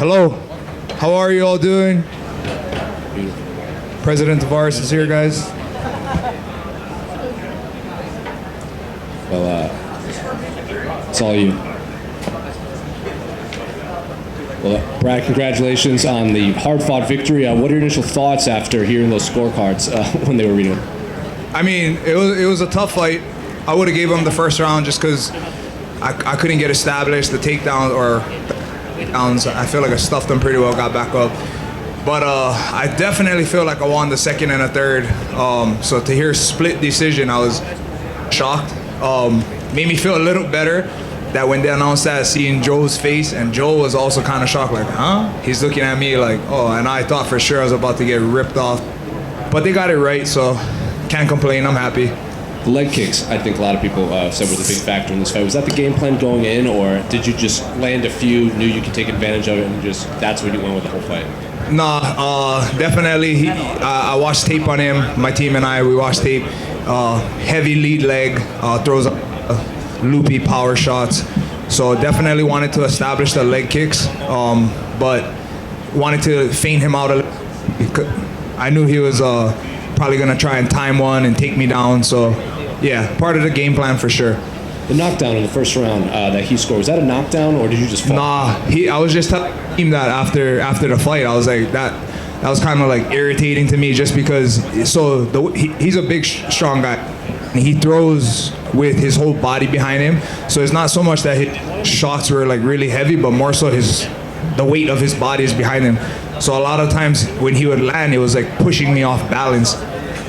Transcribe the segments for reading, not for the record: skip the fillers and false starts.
Hello. How are you all doing? President Tavares is here, guys. Well, it's all you. Well, Brad, congratulations on the hard-fought victory. What are your initial thoughts after hearing those scorecards when they were reading them? I mean, it was a tough fight. I would have gave him the first round just because I couldn't get established. The takedowns or downs, I feel like I stuffed them pretty well, got back up. But I definitely feel like I won the second and a third. So to hear split decision, I was shocked. Made me feel a little better that when they announced that, seeing Joe's face, and Joe was also kind of shocked, like, huh? He's looking at me like, oh, and I thought for sure I was about to get ripped off. But they got it right, so can't complain, I'm happy. The leg kicks, I think a lot of people said was a big factor in this fight. Was that the game plan going in, or did you just land a few, knew you could take advantage of it, and just that's what you went with the whole fight? Nah, definitely. I watched tape on him. My team and I, we watched tape. Heavy lead leg, throws loopy power shots. So definitely wanted to establish the leg kicks, but wanted to feint him out a little. I knew he was probably gonna try and time one and take me down. So yeah, part of the game plan for sure. The knockdown in the first round that he scored, was that a knockdown or did you just fall? Nah, I was just telling him that after the fight. I was like, that was kind of like irritating to me just because, he's a big, strong guy. And he throws with his whole body behind him. So it's not so much that his shots were like really heavy, but more so the weight of his body is behind him. So a lot of times when he would land, it was like pushing me off balance.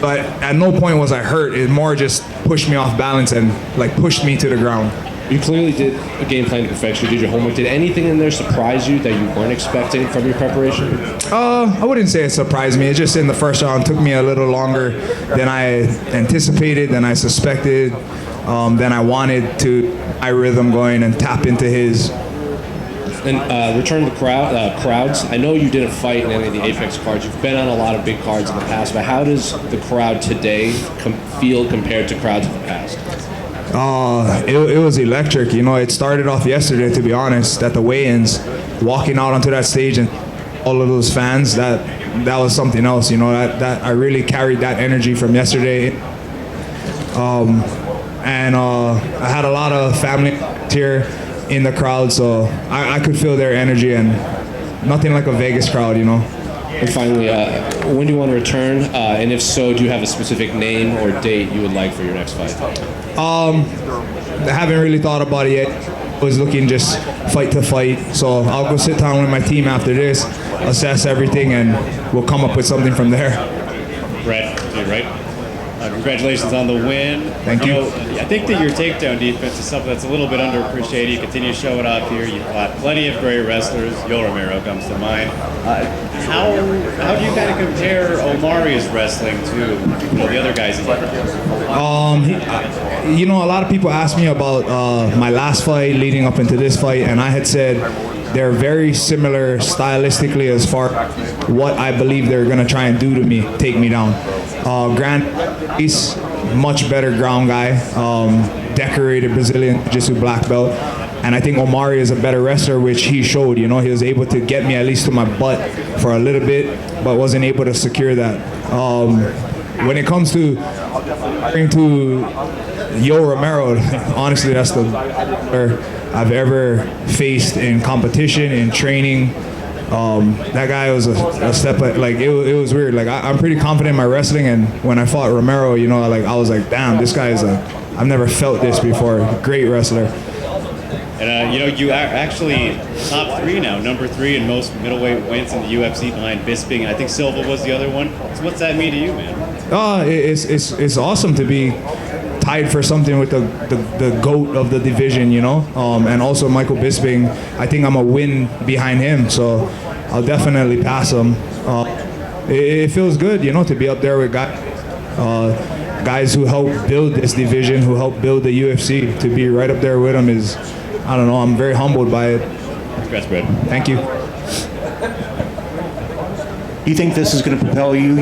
But at no point was I hurt. It more just pushed me off balance and like pushed me to the ground. You clearly did a game plan to perfection. You did your homework. Did anything in there surprise you that you weren't expecting from your preparation? I wouldn't say it surprised me. It just in the first round took me a little longer than I anticipated, than I suspected, than I wanted to. My rhythm going and tap into his. And return to the crowds. I know you didn't fight in any of the Apex cards. You've been on a lot of big cards in the past, but how does the crowd today feel compared to crowds in the past? It was electric. You know, it started off yesterday, to be honest, at the weigh-ins, walking out onto that stage and all of those fans, that was something else. You know, that I really carried that energy from yesterday. And I had a lot of family here in the crowd, so I could feel their energy, and nothing like a Vegas crowd, you know. And finally, when do you want to return? And if so, do you have a specific name or date you would like for your next fight? I haven't really thought about it yet. I was looking just fight to fight, so I'll go sit down with my team after this, assess everything, and we'll come up with something from there. Brad, you're right. Congratulations on the win. Thank you. I think that your takedown defense is something that's a little bit underappreciated. You continue to show it off here. You've got plenty of great wrestlers. Yoel Romero comes to mind. How do you kind of compare Omari's wrestling to the other guys? You know, a lot of people ask me about my last fight leading up into this fight, and I had said they're very similar stylistically as far as what I believe they're going to try and do to me, take me down. Grant, he's much better ground guy, decorated Brazilian Jiu-Jitsu black belt. And I think Omari is a better wrestler, which he showed. You know, he was able to get me at least to my butt for a little bit, but wasn't able to secure that. When it comes to Yoel Romero, honestly, that's the I've ever faced in competition, in training. That guy was a step, like it was weird. Like I'm pretty confident in my wrestling, and when I fought Romero, you know, like I was like, damn, this guy is I've never felt this before. Great wrestler. And you know, you are actually top 3 now, number 3 in most middleweight wins in the UFC behind Bisping, and I think Silva was the other one. So what's that mean to you, man? It's awesome to be tied for something with the GOAT of the division, you know, and also Michael Bisping. I think I'm a win behind him, so I'll definitely pass him. It feels good, you know, to be up there with guys who helped build this division, who helped build the UFC. To be right up there with them is, I don't know, I'm very humbled by it. Congrats, Brad. Thank you. Do you think this is going to propel you?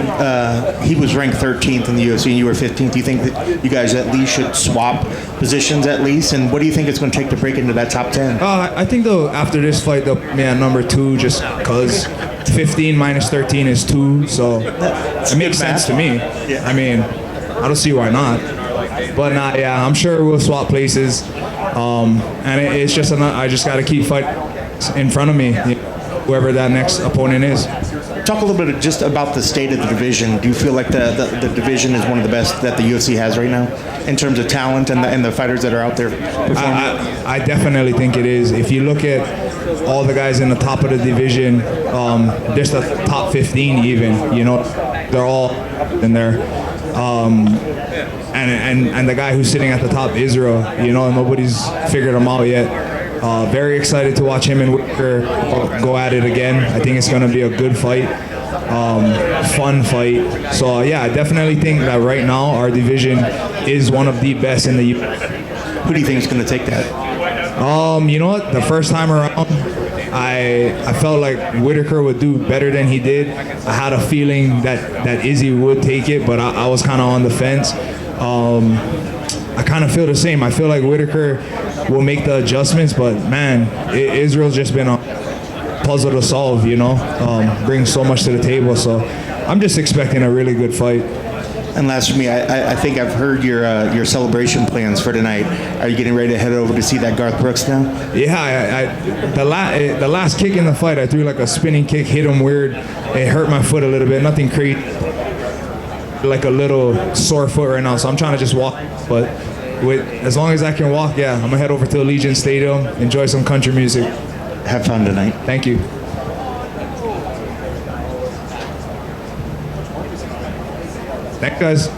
He was ranked 13th in the UFC and you were 15th. Do you think that you guys at least should swap positions at least? And what do you think it's going to take to break into that top 10? I think though after this fight, they'll put me at number 2 just because 15 minus 13 is 2, so it makes sense to me. Yeah. I mean, I don't see why not. But yeah, I'm sure we'll swap places. And it's just I just got to keep fighting in front of me, whoever that next opponent is. Talk a little bit just about the state of the division. Do you feel like the division is one of the best that the UFC has right now in terms of talent and the fighters that are out there performing? I definitely think it is. If you look at all the guys in the top of the division, just the top 15 even, they're all in there. And the guy who's sitting at the top, Israel, nobody's figured him out yet. Very excited to watch him and Whitaker go at it again. I think it's going to be a good fight, fun fight. So yeah, I definitely think that right now our division is one of the best in the UFC. Who do you think is going to take that? You know what? The first time around, I felt like Whitaker would do better than he did. I had a feeling that Izzy would take it, but I was kind of on the fence. I kind of feel the same. I feel like Whitaker will make the adjustments, but man, Israel's just been a puzzle to solve, brings so much to the table. So I'm just expecting a really good fight. And last for me, I think I've heard your celebration plans for tonight. Are you getting ready to head over to see that Garth Brooks now? Yeah, the last kick in the fight, I threw like a spinning kick, hit him weird. It hurt my foot a little bit, nothing crazy. Like a little sore foot right now, so I'm trying to just walk. But as long as I can walk, yeah, I'm gonna head over to Allegiant Stadium, enjoy some country music. Have fun tonight. Thank you. Thanks, guys.